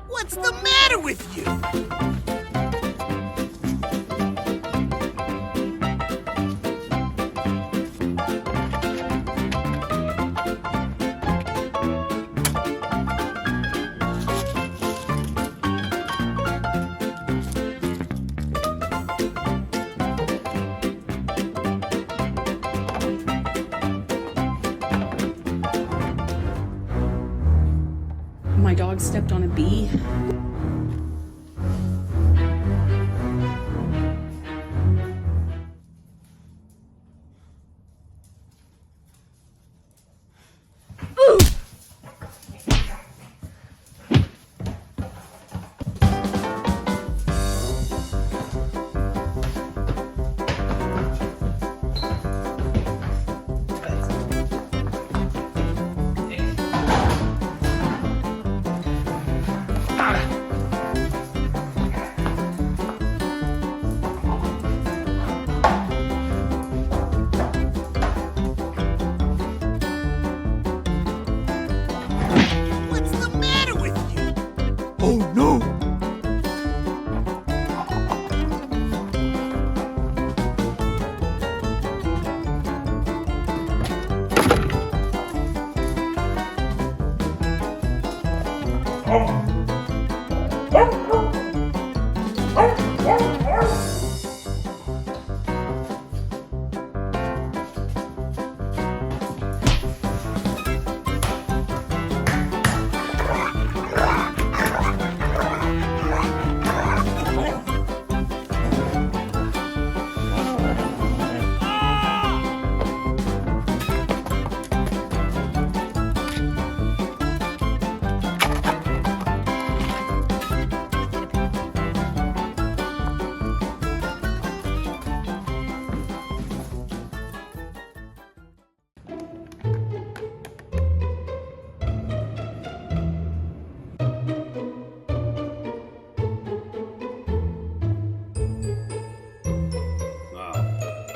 What's the matter with you? My dog stepped on a bee.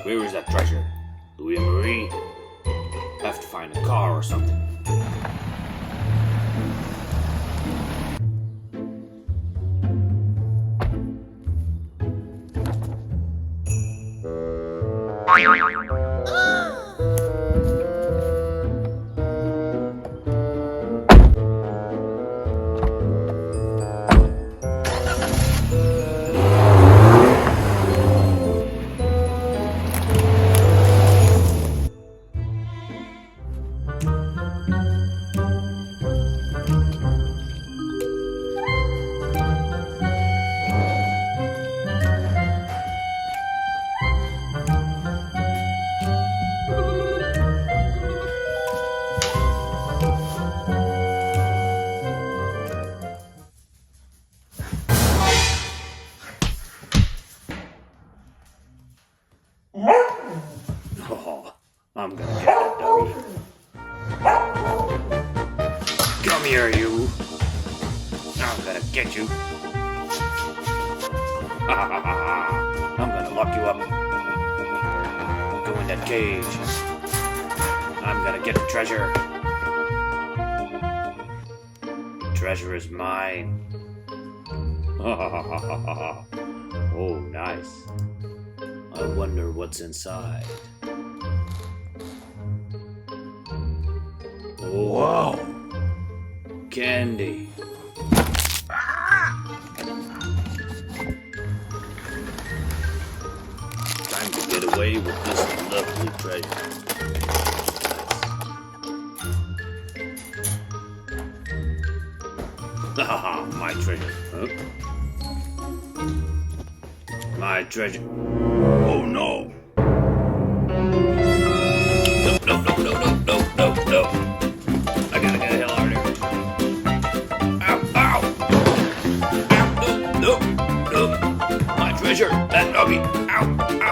Where is that treasure? Louie Marie? Have to find a car or something. Oh, I'm gonna get that doggy. Come here, you. I'm gonna get you. I'm gonna lock you up. Go in that cage. I'm gonna get the treasure. Treasure is mine. Oh, nice. I wonder what's inside. Oh, Whoa. candy. Time to get away with this lovely treasure. Haha, my treasure. Huh? My treasure. Oh no. No. I gotta get the hell out of here. Ow. Ow, no. My treasure. That doggy. Ow.